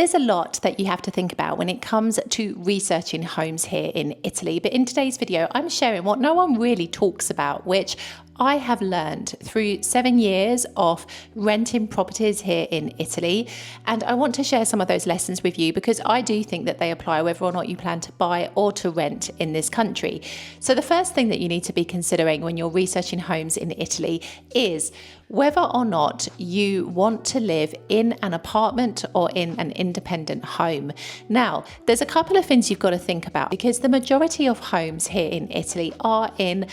There's a lot that you have to think about when it comes to researching homes here in Italy, but in today's video, I'm sharing what no one really talks about, which I have learned through 7 years of renting properties here in Italy. And I want to share some of those lessons with you because I do think that they apply whether or not you plan to buy or to rent in this country. So the first thing that you need to be considering when you're researching homes in Italy is whether or not you want to live in an apartment or in an independent home. Now, there's a couple of things you've got to think about because the majority of homes here in Italy are in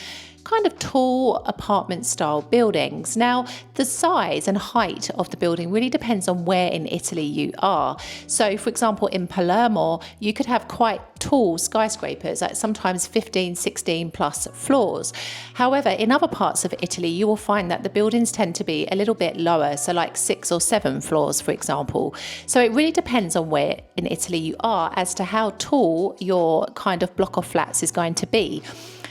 kind of tall apartment style buildings. Now, the size and height of the building really depends on where in Italy you are. So, for example, in Palermo, you could have quite tall skyscrapers at sometimes 15, 16 plus floors. However, in other parts of Italy, you will find that the buildings tend to be a little bit lower, so like 6 or 7 floors, for example. So it really depends on where in Italy you are as to how tall your kind of block of flats is going to be.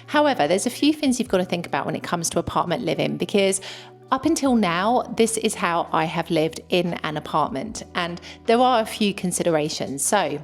However, there's a few things you've got to think about when it comes to apartment living because up until now, this is how I have lived in an apartment, and there are a few considerations. So,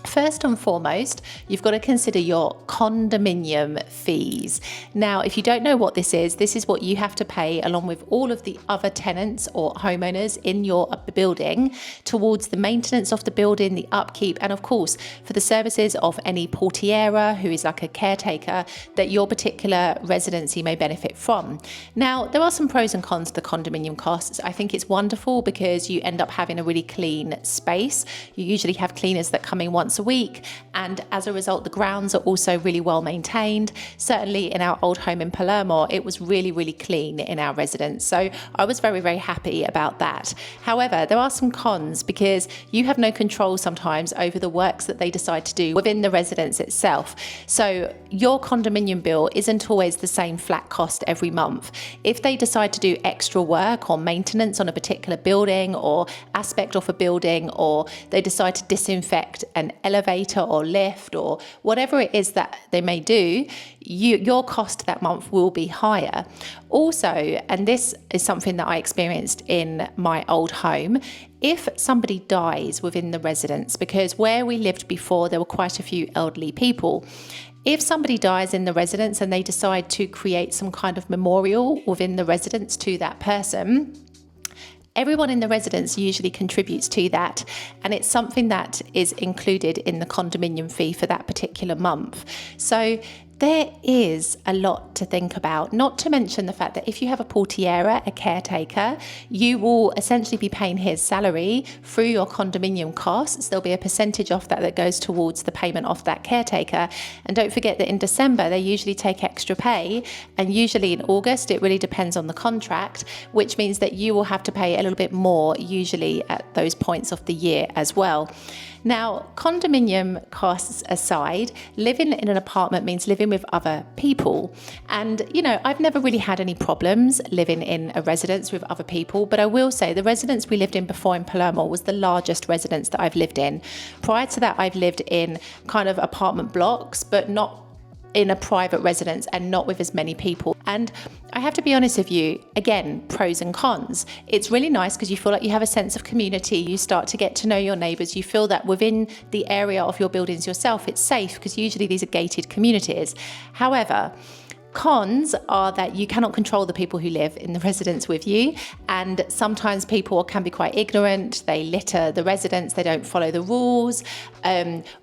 first and foremost, you've got to consider your condominium fees. Now, if you don't know what this is what you have to pay along with all of the other tenants or homeowners in your building towards the maintenance of the building, the upkeep, and of course, for the services of any portiera, who is like a caretaker that your particular residency may benefit from. Now, there are some pros and cons to the condominium costs. I think it's wonderful because you end up having a really clean space. You usually have cleaners that come in once a week, and as a result the grounds are also really well maintained. Certainly in our old home in Palermo, it was really clean in our residence, so I was very happy about that. However, there are some cons because you have no control sometimes over the works that they decide to do within the residence itself. So your condominium bill isn't always the same flat cost every month. If they decide to do extra work or maintenance on a particular building or aspect of a building, or they decide to disinfect an elevator or lift or whatever it is that they may do, your cost that month will be higher. Also, and this is something that I experienced in my old home, if somebody dies within the residence, because where we lived before there were quite a few elderly people, if somebody dies in the residence and they decide to create some kind of memorial within the residence to that person, everyone in the residence usually contributes to that, and it's something that is included in the condominium fee for that particular month. So there is a lot to think about, not to mention the fact that if you have a portiera, a caretaker, you will essentially be paying his salary through your condominium costs. There'll be a percentage off that goes towards the payment of that caretaker. And don't forget that in December, they usually take extra pay. And usually in August, it really depends on the contract, which means that you will have to pay a little bit more usually at those points of the year as well. Now, condominium costs aside, living in an apartment means living with other people. And, you know, I've never really had any problems living in a residence with other people, but I will say the residence we lived in before in Palermo was the largest residence that I've lived in. Prior to that, I've lived in kind of apartment blocks, but not in a private residence and not with as many people. And I have to be honest with you, again, pros and cons. It's really nice because you feel like you have a sense of community. You start to get to know your neighbours. You feel that within the area of your buildings yourself, it's safe because usually these are gated communities. However, cons are that you cannot control the people who live in the residence with you, and sometimes people can be quite ignorant. They litter the residence, they don't follow the rules.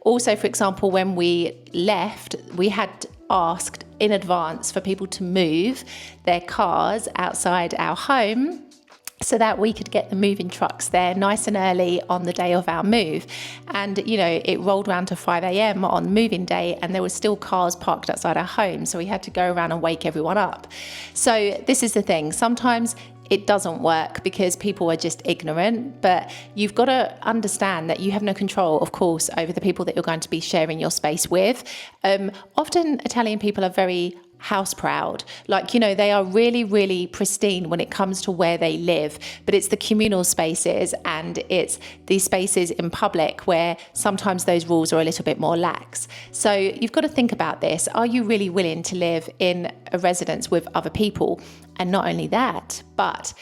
Also, for example, when we left, we had asked in advance for people to move their cars outside our home so that we could get the moving trucks there nice and early on the day of our move. And, you know, it rolled around to 5 a.m. on moving day and there were still cars parked outside our home. So we had to go around and wake everyone up. So this is the thing. Sometimes it doesn't work because people are just ignorant, but you've got to understand that you have no control, of course, over the people that you're going to be sharing your space with. Often Italian people are very house proud. Like, you know, they are really pristine when it comes to where they live, but it's the communal spaces and it's these spaces in public where sometimes those rules are a little bit more lax. So you've got to think about this. Are you really willing to live in a residence with other people? And not only that, but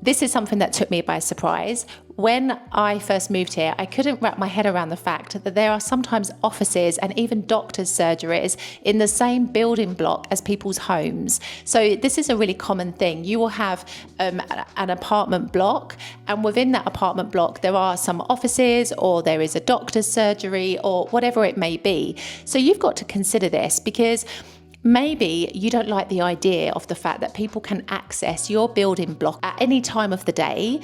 this is something that took me by surprise. When I first moved here, I couldn't wrap my head around the fact that there are sometimes offices and even doctors' surgeries in the same building block as people's homes. So this is a really common thing. You will have an apartment block, and within that apartment block, there are some offices, or there is a doctor's surgery, or whatever it may be. So you've got to consider this, because maybe you don't like the idea of the fact that people can access your building block at any time of the day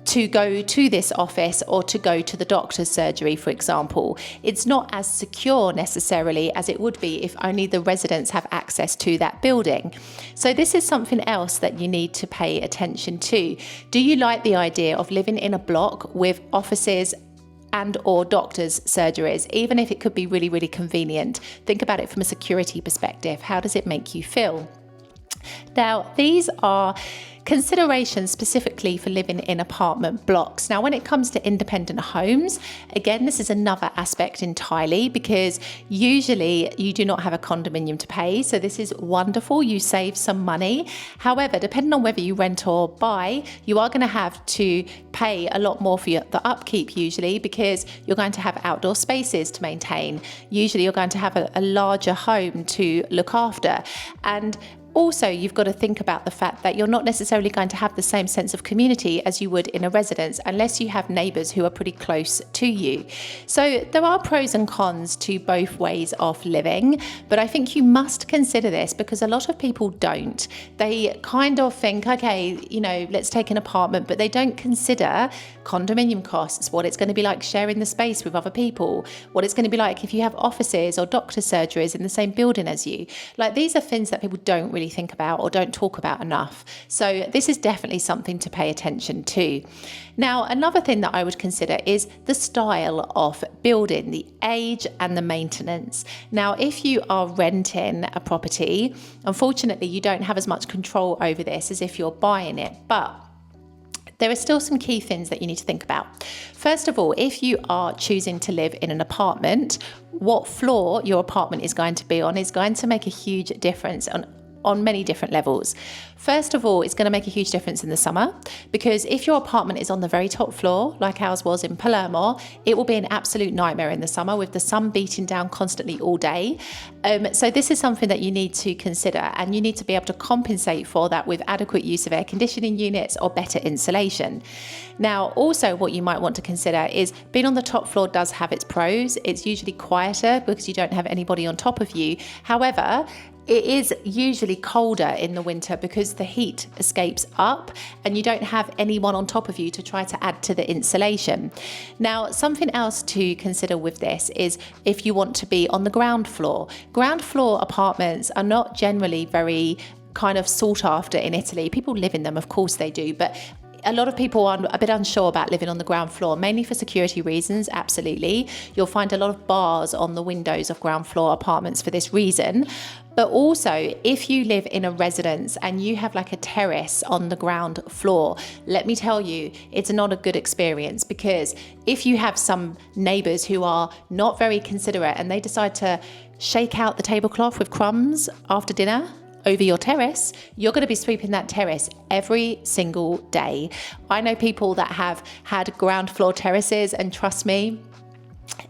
to go to this office or to go to the doctor's surgery, for example. It's not as secure necessarily as it would be if only the residents have access to that building. So this is something else that you need to pay attention to. Do you like the idea of living in a block with offices and or doctors' surgeries, even if it could be really, really convenient? Think about it from a security perspective. How does it make you feel? Now, these are considerations specifically for living in apartment blocks. Now, when it comes to independent homes, again, this is another aspect entirely, because usually you do not have a condominium to pay. So this is wonderful. You save some money. However, depending on whether you rent or buy, you are going to have to pay a lot more for the upkeep usually, because you're going to have outdoor spaces to maintain. Usually you're going to have a larger home to look after. And also, you've got to think about the fact that you're not necessarily going to have the same sense of community as you would in a residence, unless you have neighbours who are pretty close to you. So there are pros and cons to both ways of living, but I think you must consider this, because a lot of people don't. They kind of think, okay, let's take an apartment, but they don't consider condominium costs, what it's going to be like sharing the space with other people, what it's going to be like if you have offices or doctor surgeries in the same building as you. Like, these are things that people don't really think about or don't talk about enough. So this is definitely something to pay attention to. Now, another thing that I would consider is the style of building, the age and the maintenance. Now, if you are renting a property, unfortunately, you don't have as much control over this as if you're buying it, but there are still some key things that you need to think about. First of all, if you are choosing to live in an apartment, what floor your apartment is going to be on is going to make a huge difference on many different levels. First of all, it's going to make a huge difference in the summer, because if your apartment is on the very top floor, like ours was in Palermo, it will be an absolute nightmare in the summer with the sun beating down constantly all day. So this is something that you need to consider, and you need to be able to compensate for that with adequate use of air conditioning units or better insulation. Now, also what you might want to consider is being on the top floor does have its pros. It's usually quieter because you don't have anybody on top of you. However, it is usually colder in the winter because the heat escapes up and you don't have anyone on top of you to try to add to the insulation. Now, something else to consider with this is if you want to be on the ground floor. Ground floor apartments are not generally very kind of sought after in Italy. People live in them, of course they do, but a lot of people are a bit unsure about living on the ground floor, mainly for security reasons, absolutely. You'll find a lot of bars on the windows of ground floor apartments for this reason. But also, if you live in a residence and you have like a terrace on the ground floor, let me tell you, it's not a good experience, because if you have some neighbours who are not very considerate and they decide to shake out the tablecloth with crumbs after dinner over your terrace, you're going to be sweeping that terrace every single day. I know people that have had ground floor terraces, and trust me,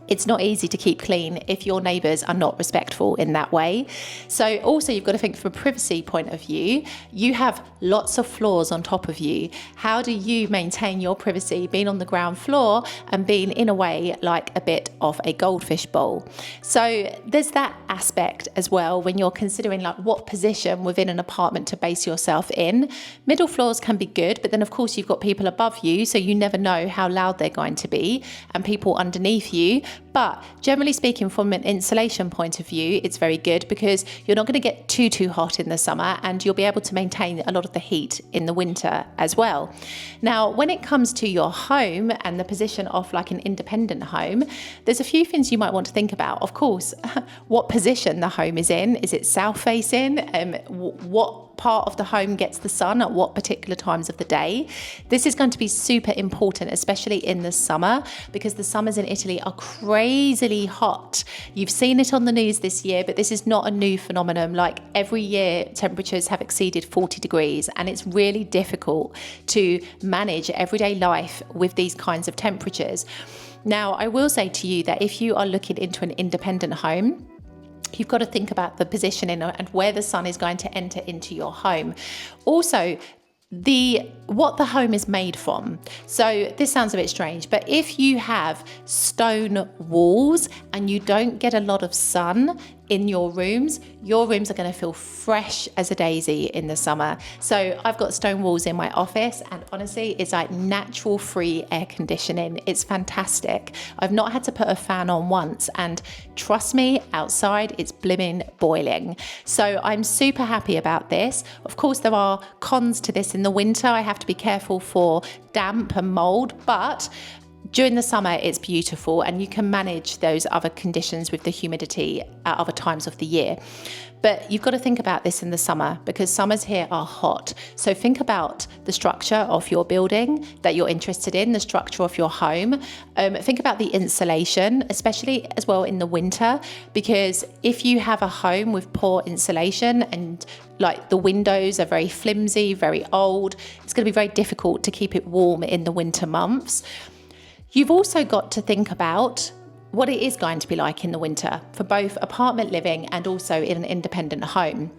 it's not easy to keep clean if your neighbours are not respectful in that way. So also, you've got to think from a privacy point of view. You have lots of floors on top of you. How do you maintain your privacy being on the ground floor and being in a way like a bit of a goldfish bowl? So there's that aspect as well when you're considering like what position within an apartment to base yourself in. Middle floors can be good, but then of course you've got people above you, so you never know how loud they're going to be, and people underneath you. But generally speaking, from an insulation point of view, it's very good because you're not going to get too hot in the summer, and you'll be able to maintain a lot of the heat in the winter as well. Now, when it comes to your home and the position of like an independent home, there's a few things you might want to think about. Of course, what position the home is in. Is it south facing? What what part of the home gets the sun at what particular times of the day. This is going to be super important, especially in the summer, because the summers in Italy are crazily hot. You've seen it on the news this year, but this is not a new phenomenon. Like every year, temperatures have exceeded 40 degrees, and it's really difficult to manage everyday life with these kinds of temperatures. Now, I will say to you that if you are looking into an independent home, you've got to think about the positioning and where the sun is going to enter into your home. Also, what the home is made from. So this sounds a bit strange, but if you have stone walls and you don't get a lot of sun in your rooms are going to feel fresh as a daisy in the summer. So I've got stone walls in my office, and honestly, it's like natural free air conditioning. It's fantastic. I've not had to put a fan on once, and trust me, outside it's blimmin' boiling. So I'm super happy about this. Of course, there are cons to this. In the winter, I have to be careful for damp and mold, but during the summer, it's beautiful, and you can manage those other conditions with the humidity at other times of the year. But you've got to think about this in the summer, because summers here are hot. So think about the structure of your building that you're interested in, the structure of your home. Think about the insulation, especially as well in the winter, because if you have a home with poor insulation and like the windows are very flimsy, very old, it's going to be very difficult to keep it warm in the winter months. You've also got to think about what it is going to be like in the winter for both apartment living and also in an independent home.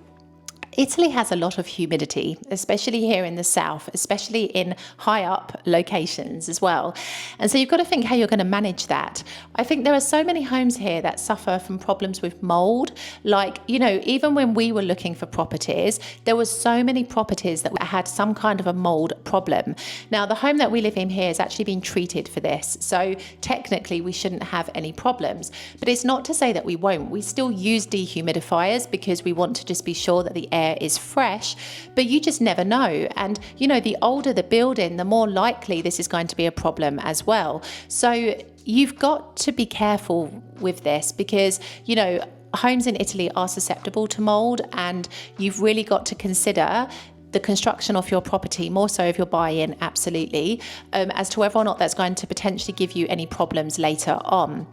Italy has a lot of humidity, especially here in the south, especially in high up locations as well. And so you've got to think how you're going to manage that. I think there are so many homes here that suffer from problems with mold. Like, even when we were looking for properties, there were so many properties that had some kind of a mold problem. Now, the home that we live in here has actually been treated for this. So technically we shouldn't have any problems, but it's not to say that we won't. We still use dehumidifiers because we want to just be sure that the air is fresh, but you just never know. And the older the building, the more likely this is going to be a problem as well. So you've got to be careful with this, because homes in Italy are susceptible to mold, and you've really got to consider the construction of your property, more so if you're buying, absolutely, as to whether or not that's going to potentially give you any problems later on.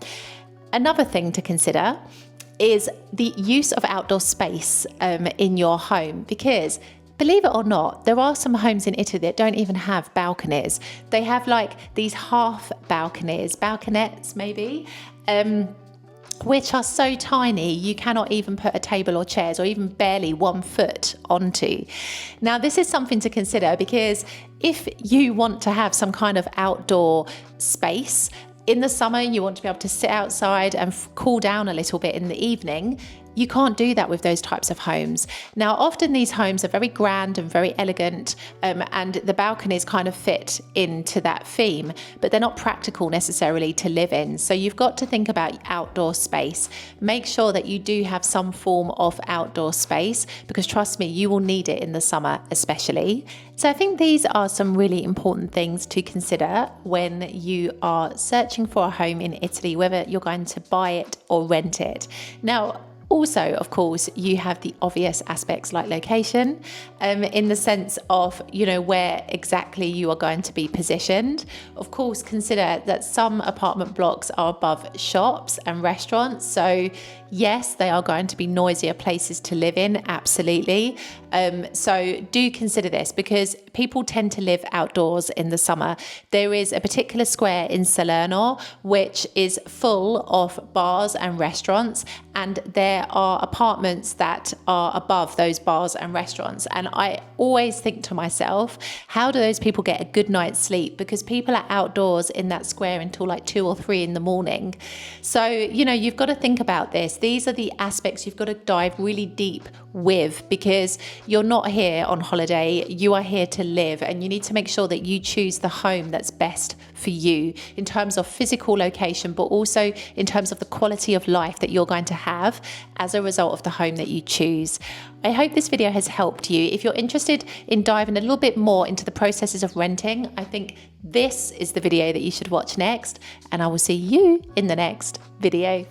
Another thing to consider is the use of outdoor space in your home, because believe it or not, there are some homes in Italy that don't even have balconies. They have like these half balconies, balconettes maybe, which are so tiny you cannot even put a table or chairs or even barely 1 foot onto. Now, this is something to consider, because if you want to have some kind of outdoor space, in the summer, you want to be able to sit outside and cool down a little bit in the evening. You can't do that with those types of homes. Now, often these homes are very grand and very elegant, and the balconies kind of fit into that theme, but they're not practical necessarily to live in. So you've got to think about outdoor space. Make sure that you do have some form of outdoor space, because trust me, you will need it in the summer especially. So I think these are some really important things to consider when you are searching for a home in Italy, whether you're going to buy it or rent it. Now, also, of course, you have the obvious aspects like location, in the sense of, where exactly you are going to be positioned. Of course, consider that some apartment blocks are above shops and restaurants. So yes, they are going to be noisier places to live in, absolutely. So do consider this, because people tend to live outdoors in the summer. There is a particular square in Salerno which is full of bars and restaurants, and there are apartments that are above those bars and restaurants. And I always think to myself, how do those people get a good night's sleep? Because people are outdoors in that square until like 2 or 3 in the morning. So, you've got to think about this. These are the aspects you've got to dive really deep with, because you're not here on holiday, you are here to live, and you need to make sure that you choose the home that's best for you in terms of physical location, but also in terms of the quality of life that you're going to have as a result of the home that you choose. I hope this video has helped you. If you're interested in diving a little bit more into the processes of renting, I think this is the video that you should watch next, and I will see you in the next video.